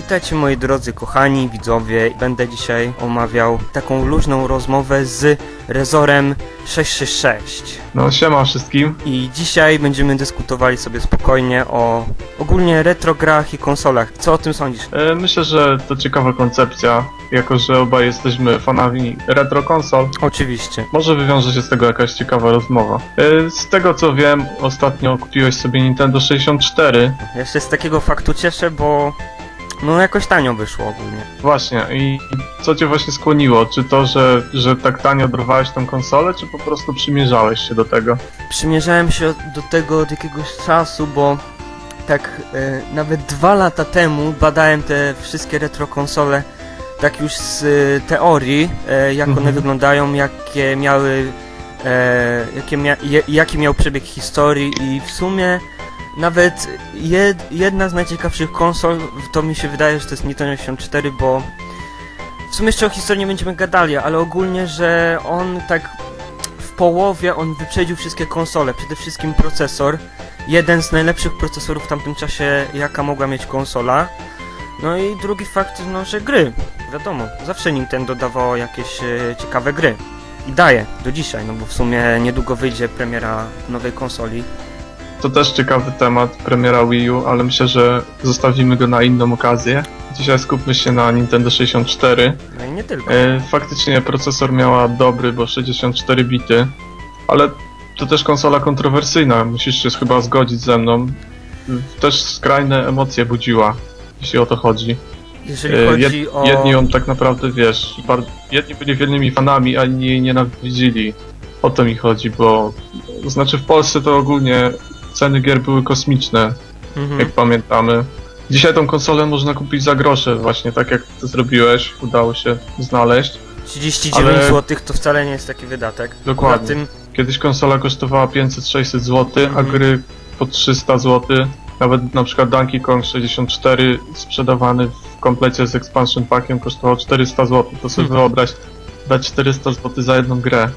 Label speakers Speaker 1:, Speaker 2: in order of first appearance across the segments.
Speaker 1: Witajcie moi drodzy kochani widzowie, będę dzisiaj omawiał taką luźną rozmowę z Rezorem 666.
Speaker 2: No siema wszystkim.
Speaker 1: I dzisiaj będziemy dyskutowali sobie spokojnie o ogólnie retro grach i konsolach. Co o tym sądzisz?
Speaker 2: Myślę, że to ciekawa koncepcja, jako że obaj jesteśmy fanami retro konsol.
Speaker 1: Oczywiście.
Speaker 2: Może wywiąże się z tego jakaś ciekawa rozmowa. Z tego co wiem, ostatnio kupiłeś sobie Nintendo 64.
Speaker 1: Ja się z takiego faktu cieszę, bo no jakoś tanio wyszło ogólnie.
Speaker 2: Właśnie, i co cię właśnie skłoniło? Czy to, że tak tanio dorwałeś tą konsolę, czy po prostu przymierzałeś się do tego?
Speaker 1: Przymierzałem się do tego od jakiegoś czasu, bo tak nawet 2 lata temu badałem te wszystkie retro konsole tak już z teorii, jak one wyglądają, jakie miały jaki miał przebieg historii i w sumie nawet jedna z najciekawszych konsol, to mi się wydaje, że to jest Nintendo 64, bo w sumie jeszcze o historii nie będziemy gadali, ale ogólnie, że on tak w połowie on wyprzedził wszystkie konsole, przede wszystkim procesor, jeden z najlepszych procesorów w tamtym czasie, jaka mogła mieć konsola. No i drugi fakt, no, że gry, wiadomo, zawsze Nintendo dawało jakieś ciekawe gry. I daje, do dzisiaj, no bo w sumie niedługo wyjdzie premiera nowej konsoli.
Speaker 2: To też ciekawy temat, premiera Wii U, ale myślę, że zostawimy go na inną okazję. Dzisiaj skupmy się na Nintendo 64.
Speaker 1: No i nie tylko.
Speaker 2: Faktycznie procesor miała dobry, bo 64 bity, ale to też konsola kontrowersyjna, musisz się chyba zgodzić ze mną. Też skrajne emocje budziła, jeśli o to chodzi.
Speaker 1: Jeżeli chodzi o...
Speaker 2: Jedni ją tak naprawdę, wiesz, jedni byli wielkimi fanami, a inni jej nienawidzili. O to mi chodzi, bo... Znaczy w Polsce to ogólnie ceny gier były kosmiczne, jak pamiętamy. Dzisiaj tą konsolę można kupić za grosze właśnie, tak jak to zrobiłeś, udało się znaleźć.
Speaker 1: 39 zł to wcale nie jest taki wydatek.
Speaker 2: Dokładnie.
Speaker 1: Poza tym...
Speaker 2: Kiedyś konsola kosztowała 500-600 zł, a gry po 300 zł. Nawet na przykład Donkey Kong 64 sprzedawany w komplecie z expansion packiem kosztował 400 zł. To sobie wyobraź, dać 400 zł za jedną grę.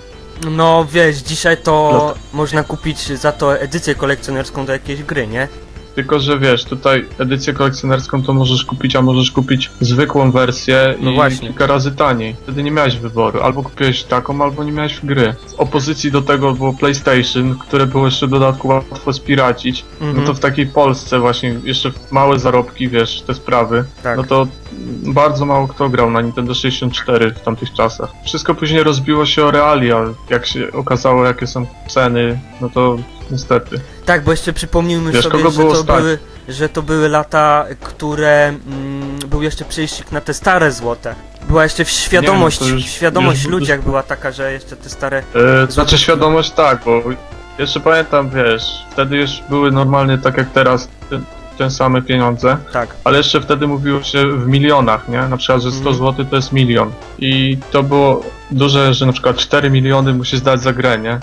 Speaker 1: No wiesz, dzisiaj to można kupić za to edycję kolekcjonerską do jakiejś gry, nie?
Speaker 2: Tylko że wiesz, tutaj edycję kolekcjonerską to możesz kupić, a możesz kupić zwykłą wersję
Speaker 1: No
Speaker 2: i
Speaker 1: właśnie.
Speaker 2: kilka razy taniej. Wtedy nie miałeś wyboru, albo kupiłeś taką, albo nie miałeś gry. W opozycji do tego było PlayStation, które było jeszcze w dodatku łatwo spiracić. No to w takiej Polsce właśnie, jeszcze małe zarobki, wiesz, te sprawy,
Speaker 1: Tak.
Speaker 2: no to bardzo mało kto grał na Nintendo 64 w tamtych czasach. Wszystko później rozbiło się o realia, jak się okazało jakie są ceny, no to niestety.
Speaker 1: Tak, bo jeszcze przypomnijmy
Speaker 2: Wiesz,
Speaker 1: sobie,
Speaker 2: kogo było stać?
Speaker 1: że to były lata, które był jeszcze przejścik na te stare złote. Była jeszcze świadomość,
Speaker 2: Nie, no to już-
Speaker 1: świadomość
Speaker 2: już-
Speaker 1: w ludziach była taka, że jeszcze te stare...
Speaker 2: Znaczy świadomość tak, bo jeszcze pamiętam, wiesz, wtedy już były normalnie tak jak teraz te same pieniądze,
Speaker 1: Tak.
Speaker 2: ale jeszcze wtedy mówiło się w milionach, nie? Na przykład, że 100 zł to jest milion. I to było duże, że na przykład 4 miliony musisz dać za grę, nie?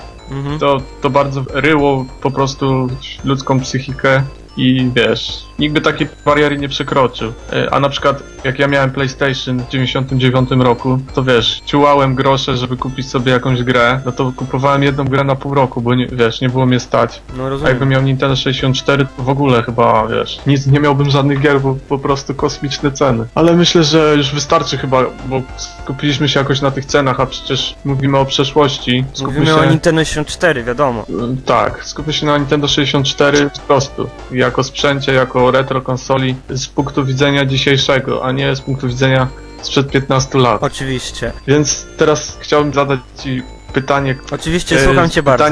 Speaker 2: To bardzo ryło po prostu ludzką psychikę i wiesz, nikt by takiej bariery nie przekroczył. A na przykład jak ja miałem PlayStation w 99 roku, to wiesz, ciułałem grosze, żeby kupić sobie jakąś grę, no to kupowałem jedną grę na pół roku, bo nie, wiesz, nie było mnie stać.
Speaker 1: No
Speaker 2: A
Speaker 1: rozumiem.
Speaker 2: jakbym miał Nintendo 64, to w ogóle chyba, wiesz, nic, nie miałbym żadnych gier, bo po prostu kosmiczne ceny. Ale myślę, że już wystarczy chyba, bo skupiliśmy się jakoś na tych cenach, a przecież mówimy o przeszłości.
Speaker 1: Mówimy o Nintendo 64, wiadomo.
Speaker 2: Tak, skupmy się na Nintendo 64 po prostu. Jako sprzęcie, jako retro konsoli z punktu widzenia dzisiejszego, a nie z punktu widzenia sprzed 15 lat.
Speaker 1: Oczywiście.
Speaker 2: Więc teraz chciałbym zadać Ci pytanie.
Speaker 1: Oczywiście, słucham cię bardzo.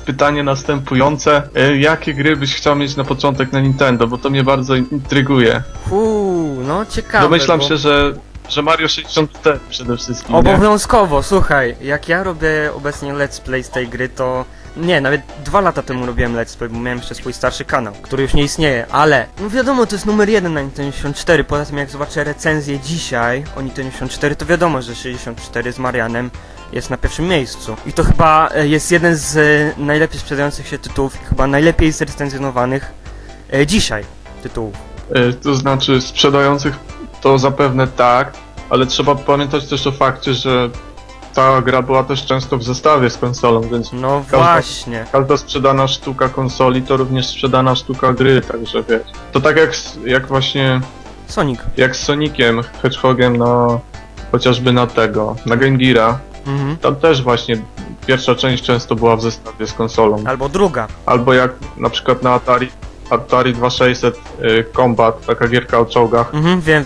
Speaker 2: Pytanie następujące. Jakie gry byś chciał mieć na początek na Nintendo? Bo to mnie bardzo intryguje.
Speaker 1: No ciekawe,
Speaker 2: Domyślam
Speaker 1: bo...
Speaker 2: się, że Mario 64 przede wszystkim. Nie?
Speaker 1: Obowiązkowo, słuchaj, jak ja robię obecnie let's play z tej gry, to... Nie, nawet 2 lata temu robiłem let's play, bo miałem jeszcze swój starszy kanał, który już nie istnieje, ale... No wiadomo, to jest numer 1 na Nintendo 64, poza tym jak zobaczę recenzję dzisiaj o Nintendo 64, to wiadomo, że 64 z Marianem jest na pierwszym miejscu. I to chyba jest jeden z najlepiej sprzedających się tytułów, chyba najlepiej zrecenzjonowanych dzisiaj tytułów.
Speaker 2: To znaczy sprzedających to zapewne tak, ale trzeba pamiętać też o fakcie, że ta gra była też często w zestawie z konsolą, więc
Speaker 1: No właśnie.
Speaker 2: każda sprzedana sztuka konsoli to również sprzedana sztuka gry, także wiesz. To tak jak właśnie
Speaker 1: Sonic.
Speaker 2: Jak z Soniciem, Hedgehogiem chociażby na Game Geara. Tam też właśnie pierwsza część często była w zestawie z konsolą.
Speaker 1: Albo druga.
Speaker 2: Albo jak na przykład na Atari 2600 Combat, taka gierka o czołgach.
Speaker 1: Wiem.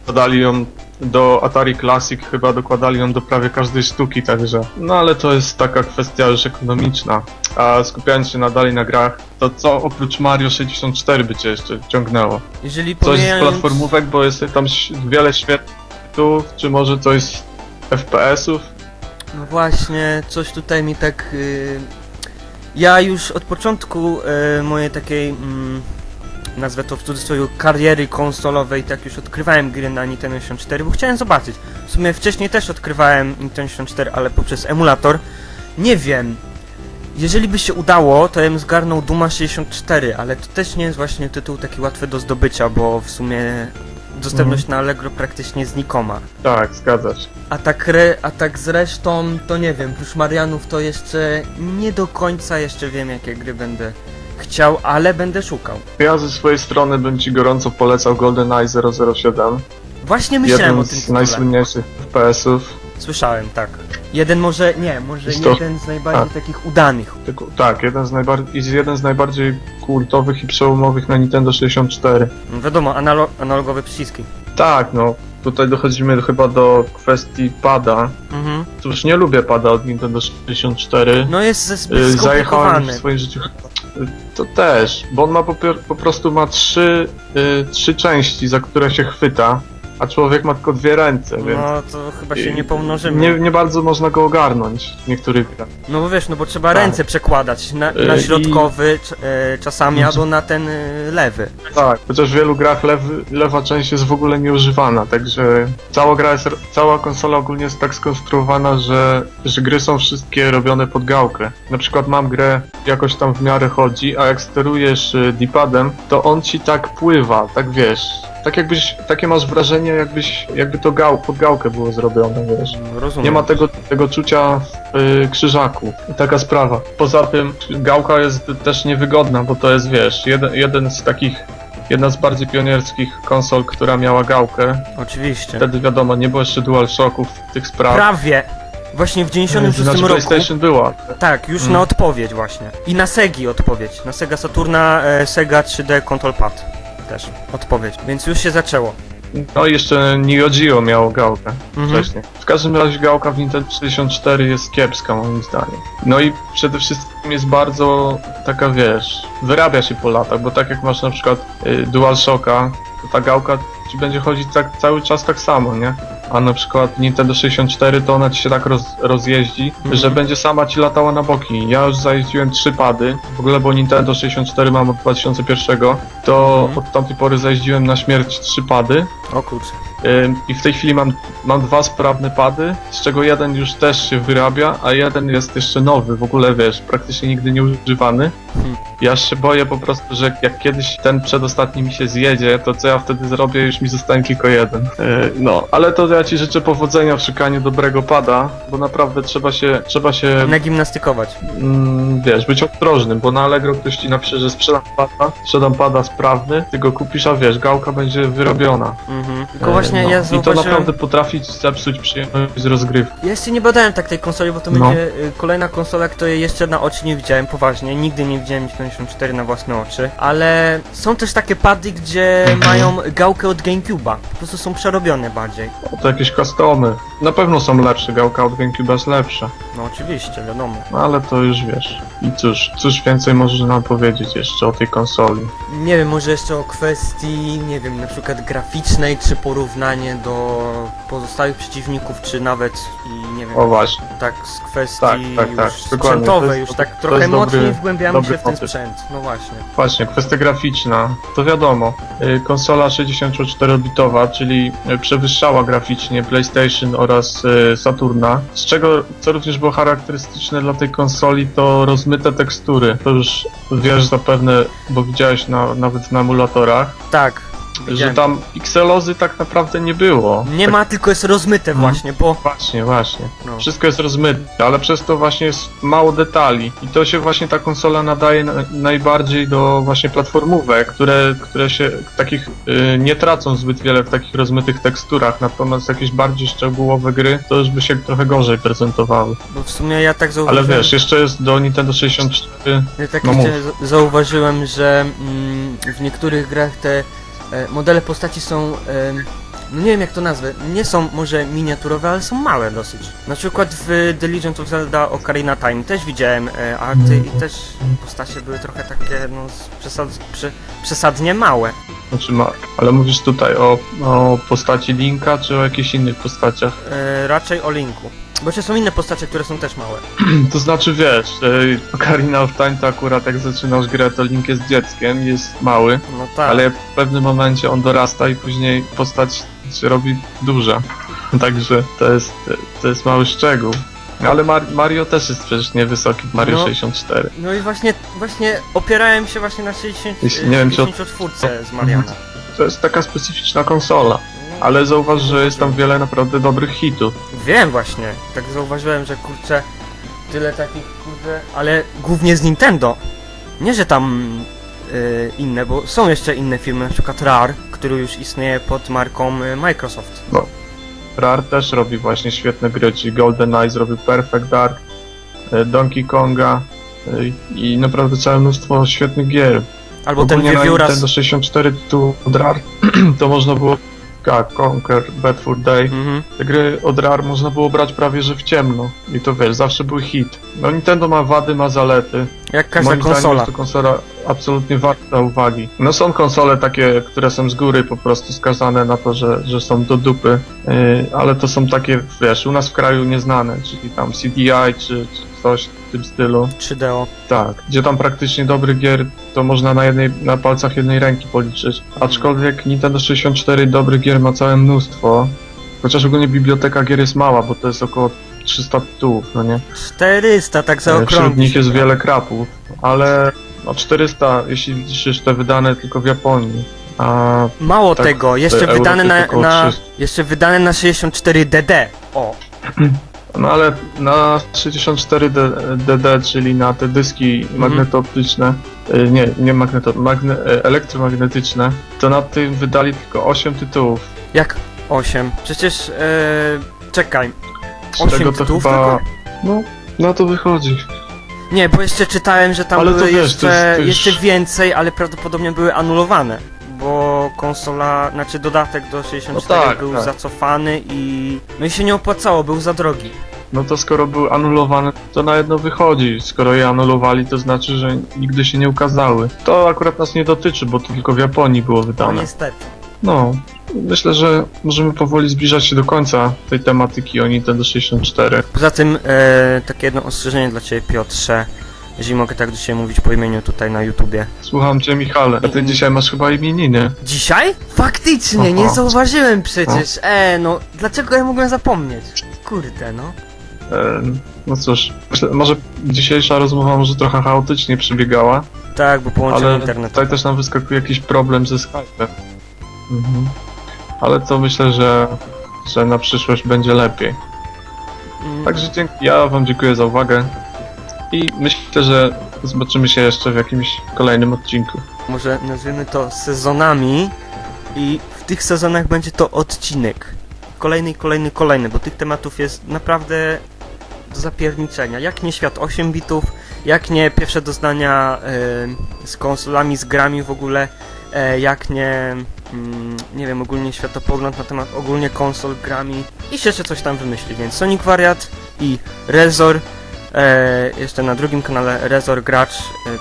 Speaker 2: Dodali ją do Atari Classic, chyba dokładali ją do prawie każdej sztuki, także... No ale to jest taka kwestia już ekonomiczna. A skupiając się nadal na grach, to co oprócz Mario 64 by cię jeszcze ciągnęło?
Speaker 1: Jeżeli
Speaker 2: Coś z
Speaker 1: pomijając...
Speaker 2: platformówek, bo jest tam wiele świetnych tytułów, czy może coś z FPS-ów?
Speaker 1: No właśnie, coś tutaj mi tak... Ja już od początku mojej takiej... nazwę to w cudzysłowie kariery konsolowej, tak już odkrywałem gry na Nintendo 64, bo chciałem zobaczyć. W sumie wcześniej też odkrywałem Nintendo 64, ale poprzez emulator. Nie wiem. Jeżeli by się udało, to ja bym zgarnął Duma 64, ale to też nie jest właśnie tytuł taki łatwy do zdobycia, bo w sumie dostępność na Allegro praktycznie znikoma.
Speaker 2: Tak, zgadza się.
Speaker 1: A tak zresztą, to nie wiem, prócz Marianów to jeszcze nie do końca jeszcze wiem, jakie gry będę chciał, ale będę szukał.
Speaker 2: Ja ze swojej strony bym ci gorąco polecał GoldenEye 007.
Speaker 1: Właśnie myślałem
Speaker 2: Jeden
Speaker 1: o tym
Speaker 2: z
Speaker 1: tytule.
Speaker 2: najsłynniejszych FPS-ów.
Speaker 1: Słyszałem, tak. Jeden może, nie, może
Speaker 2: Jest to-
Speaker 1: jeden z najbardziej takich udanych.
Speaker 2: Tak, jeden z najbardziej kultowych i przełomowych na Nintendo 64.
Speaker 1: No wiadomo, analogowe przyciski.
Speaker 2: Tak, no. Tutaj dochodzimy chyba do kwestii pada. Cóż, nie lubię pada od Nintendo 64.
Speaker 1: No jest zbyt
Speaker 2: Zajechałem
Speaker 1: skomplikowany.
Speaker 2: w swoim życiu. To też, bo on ma po prostu ma trzy części, za które się chwyta, a człowiek ma tylko dwie ręce, więc
Speaker 1: No to chyba się nie pomnożymy.
Speaker 2: nie bardzo można go ogarnąć w niektórych grach.
Speaker 1: No bo wiesz, no bo trzeba
Speaker 2: Tak.
Speaker 1: ręce przekładać na
Speaker 2: I-
Speaker 1: środkowy czasami, albo na ten lewy.
Speaker 2: Tak, chociaż w wielu grach lewa część jest w ogóle nieużywana, także cała konsola ogólnie jest tak skonstruowana, że gry są wszystkie robione pod gałkę. Na przykład mam grę, jakoś tam w miarę chodzi, a jak sterujesz D-padem, to on ci tak pływa, tak wiesz. Tak takie masz wrażenie, jakby to pod gałkę było zrobione, wiesz.
Speaker 1: Rozumiem.
Speaker 2: Nie ma tego czucia w krzyżaku. I taka sprawa. Poza tym gałka jest też niewygodna, bo to jest, wiesz, jedna z bardziej pionierskich konsol, która miała gałkę.
Speaker 1: Oczywiście.
Speaker 2: Wtedy wiadomo, nie było jeszcze DualShocków, tych spraw.
Speaker 1: Prawie. Właśnie w 96
Speaker 2: Znaczy
Speaker 1: roku.
Speaker 2: PlayStation była.
Speaker 1: Tak, już na odpowiedź właśnie. I na Segi odpowiedź. Na Sega Saturna, Sega 3D Control Pad. Też odpowiedź. Więc już się zaczęło.
Speaker 2: No i jeszcze Neo Geo miało gałkę
Speaker 1: Mhm.
Speaker 2: wcześniej. W każdym razie gałka w Nintendo 64 jest kiepska moim zdaniem. No i przede wszystkim jest bardzo taka, wiesz, wyrabia się po latach, bo tak jak masz na przykład DualShocka, to ta gałka ci będzie chodzić tak cały czas tak samo, nie? A na przykład Nintendo 64 to ona ci się tak rozjeździ, że będzie sama ci latała na boki. Ja już zajeździłem 3 pady, w ogóle bo Nintendo 64 mam od 2001, to od tamtej pory zajeździłem na śmierć 3 pady.
Speaker 1: O kurczę.
Speaker 2: I w tej chwili mam 2 sprawne pady, z czego jeden już też się wyrabia, a jeden jest jeszcze nowy, w ogóle wiesz, praktycznie nigdy nie używany. Ja się boję po prostu, że jak kiedyś ten przedostatni mi się zjedzie, to co ja wtedy zrobię, już mi zostanie tylko jeden. No, ale to ja ci życzę powodzenia w szukaniu dobrego pada, bo naprawdę trzeba się
Speaker 1: Nagimnastykować.
Speaker 2: wiesz, być ostrożnym, bo na Allegro ktoś ci napisze, że sprzedam pada sprawny, ty go kupisz, a wiesz, gałka będzie wyrobiona.
Speaker 1: Tylko właśnie ja
Speaker 2: I to
Speaker 1: zauważyłem...
Speaker 2: naprawdę potrafi ci zepsuć przyjemność z rozgrywki.
Speaker 1: Ja jeszcze nie badałem tak tej konsoli, bo to
Speaker 2: No.
Speaker 1: będzie kolejna konsola, której jeszcze na oczy nie widziałem, poważnie. Nigdy nie widziałem Nintendo 64 na własne oczy. Ale są też takie pady, gdzie mają gałkę od GameCube'a. Po prostu są przerobione bardziej.
Speaker 2: To jakieś customy. Na pewno są lepsze, gałka od GameCube jest lepsza.
Speaker 1: No oczywiście, wiadomo.
Speaker 2: No ale to już wiesz. I cóż więcej możesz nam powiedzieć jeszcze o tej konsoli?
Speaker 1: Nie wiem, może jeszcze o kwestii, nie wiem, na przykład graficznej, czy porównanie do pozostałych przeciwników, czy nawet i nie wiem,
Speaker 2: O właśnie.
Speaker 1: tak z kwestii
Speaker 2: Tak,
Speaker 1: już
Speaker 2: dokładnie. To
Speaker 1: sprzętowej,
Speaker 2: jest
Speaker 1: już tak
Speaker 2: to
Speaker 1: trochę
Speaker 2: jest dobry-
Speaker 1: mocniej wgłębiamy
Speaker 2: dobry
Speaker 1: się w ten
Speaker 2: motyw.
Speaker 1: sprzęt. No właśnie.
Speaker 2: Właśnie, kwestia graficzna. To wiadomo. Konsola 64-bitowa, czyli przewyższała graficznie PlayStation oraz Saturna. Z czego, co również było charakterystyczne dla tej konsoli, to rozmyte tekstury. To już wiesz zapewne, bo widziałeś nawet na emulatorach.
Speaker 1: Tak.
Speaker 2: że tam pikselozy tak naprawdę nie było.
Speaker 1: Nie ma, tylko jest rozmyte właśnie, bo...
Speaker 2: Właśnie.
Speaker 1: No.
Speaker 2: Wszystko jest rozmyte, ale przez to właśnie jest mało detali. I to się właśnie ta konsola nadaje najbardziej do właśnie platformówek, które się takich nie tracą zbyt wiele w takich rozmytych teksturach, natomiast jakieś bardziej szczegółowe gry to już by się trochę gorzej prezentowały.
Speaker 1: Bo w sumie ja tak
Speaker 2: Ale
Speaker 1: zauważyłem...
Speaker 2: wiesz, jeszcze jest do Nintendo 64...
Speaker 1: Ja tak
Speaker 2: No
Speaker 1: jeszcze zauważyłem, że w niektórych grach te modele postaci są, no nie wiem jak to nazwę, nie są może miniaturowe, ale są małe dosyć. Na przykład w The Legend of Zelda Ocarina of Time też widziałem arty i też postacie były trochę takie, no przesadnie małe.
Speaker 2: Znaczy ale mówisz tutaj o postaci Linka, czy o jakichś innych postaciach?
Speaker 1: Raczej o Linku. Bo jeszcze są inne postacie, które są też małe.
Speaker 2: To znaczy wiesz, Ocarina of Time to akurat jak zaczynasz grę, to Link jest dzieckiem, jest mały,
Speaker 1: No tak.
Speaker 2: ale w pewnym momencie on dorasta i później postać się robi duża. Także to jest mały szczegół. Ale Mario też jest przecież niewysoki w Mario 64.
Speaker 1: No i właśnie opierałem się właśnie na 64
Speaker 2: Nie wiem, czy
Speaker 1: z Mariana.
Speaker 2: To jest taka specyficzna konsola. Ale zauważ, że jest tam wiele naprawdę dobrych hitów.
Speaker 1: Wiem właśnie, tak zauważyłem, że kurczę, tyle takich kurde, ale głównie z Nintendo. Nie, że tam inne, bo są jeszcze inne firmy, na przykład Rare, który już istnieje pod marką Microsoft.
Speaker 2: No. Rare też robi właśnie świetne gry, czyli GoldenEye zrobił Perfect Dark, Donkey Konga i naprawdę całe mnóstwo świetnych gier.
Speaker 1: Albo
Speaker 2: ogólnie
Speaker 1: ten
Speaker 2: na
Speaker 1: Wiewióraz...
Speaker 2: Nintendo 64 tytuł od Rare to można było Conquer, Bad Fur Day. Te gry od Rare można było brać prawie że w ciemno. I to wiesz, zawsze był hit. No Nintendo ma wady, ma zalety.
Speaker 1: Jak każda
Speaker 2: Moim zdaniem
Speaker 1: konsola.
Speaker 2: jest to konsola absolutnie warta uwagi. No są konsole takie, które są z góry po prostu skazane na to, że są do dupy. Ale to są takie, wiesz, u nas w kraju nieznane, czyli tam CDI czy coś w tym stylu.
Speaker 1: 3DO.
Speaker 2: Tak, gdzie tam praktycznie dobrych gier to można na palcach jednej ręki policzyć. Aczkolwiek Nintendo 64 dobrych gier ma całe mnóstwo. Chociaż ogólnie biblioteka gier jest mała, bo to jest około 300 tytułów, no nie?
Speaker 1: 400, tak zaokrąglić.
Speaker 2: Wśród nich jest wiele krapów, ale no 400, jeśli liczysz te wydane tylko w Japonii. A
Speaker 1: Mało
Speaker 2: tak,
Speaker 1: tego, jeszcze
Speaker 2: Europy
Speaker 1: wydane
Speaker 2: to około 300.
Speaker 1: jeszcze wydane na 64DD. O.
Speaker 2: No ale na 64 DD, czyli na te dyski magnetooptyczne, elektromagnetyczne, to na tym wydali tylko 8 tytułów.
Speaker 1: Jak 8? Przecież czekaj.
Speaker 2: Z
Speaker 1: 8
Speaker 2: tego to
Speaker 1: tytułów
Speaker 2: chyba...
Speaker 1: tylko?
Speaker 2: No, na to wychodzi.
Speaker 1: Nie, bo jeszcze czytałem, że tam
Speaker 2: Ale to
Speaker 1: były
Speaker 2: wiesz, to jest-
Speaker 1: jeszcze więcej, ale prawdopodobnie były anulowane. Bo konsola, znaczy dodatek do 64
Speaker 2: No tak,
Speaker 1: był
Speaker 2: tak.
Speaker 1: zacofany no i się nie opłacało, był za drogi.
Speaker 2: No to skoro były anulowane, to na jedno wychodzi. Skoro je anulowali, to znaczy, że nigdy się nie ukazały. To akurat nas nie dotyczy, bo to tylko w Japonii było
Speaker 1: No
Speaker 2: wydane.
Speaker 1: niestety.
Speaker 2: No, myślę, że możemy powoli zbliżać się do końca tej tematyki o Nintendo 64.
Speaker 1: Poza tym takie jedno ostrzeżenie dla Ciebie, Piotrze, jeżeli mogę tak do Ciebie mówić po imieniu tutaj na YouTubie.
Speaker 2: Słucham Cię, Michale. A Ty dzisiaj masz chyba imieniny.
Speaker 1: Dzisiaj? Faktycznie, nie
Speaker 2: Oho.
Speaker 1: zauważyłem przecież. No dlaczego ja mogłem zapomnieć? Kurde, no.
Speaker 2: No cóż, może dzisiejsza rozmowa może trochę chaotycznie przebiegała,
Speaker 1: Tak, bo połączenie
Speaker 2: ale
Speaker 1: internetowe.
Speaker 2: tutaj też nam wyskakuje jakiś problem ze Skype'em. Ale to myślę, że na przyszłość będzie lepiej. Także ja Wam dziękuję za uwagę i myślę, że zobaczymy się jeszcze w jakimś kolejnym odcinku.
Speaker 1: Może nazwiemy to sezonami i w tych sezonach będzie to odcinek. Kolejny, bo tych tematów jest naprawdę do zapierniczenia. Jak nie świat 8 bitów, jak nie pierwsze doznania z konsolami, z grami w ogóle, jak nie, nie wiem, ogólnie światopogląd na temat ogólnie konsol, grami i jeszcze coś tam wymyśli, więc Sonic Wariat i Rezor, jeszcze na drugim kanale Rezor Gracz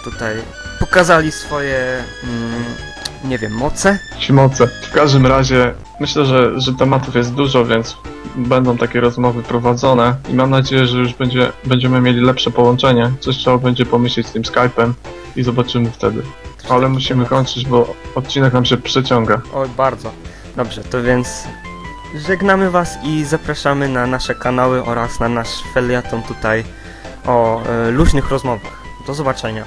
Speaker 1: tutaj pokazali swoje, nie wiem, moce.
Speaker 2: Moce. W każdym razie myślę, że tematów jest dużo, więc będą takie rozmowy prowadzone i mam nadzieję, że już będziemy mieli lepsze połączenie. Coś trzeba będzie pomyśleć z tym Skype'em i zobaczymy wtedy. Ale musimy kończyć, bo odcinek nam się przeciąga.
Speaker 1: Oj, bardzo. Dobrze, to więc żegnamy Was i zapraszamy na nasze kanały oraz na nasz felieton tutaj o luźnych rozmowach. Do zobaczenia.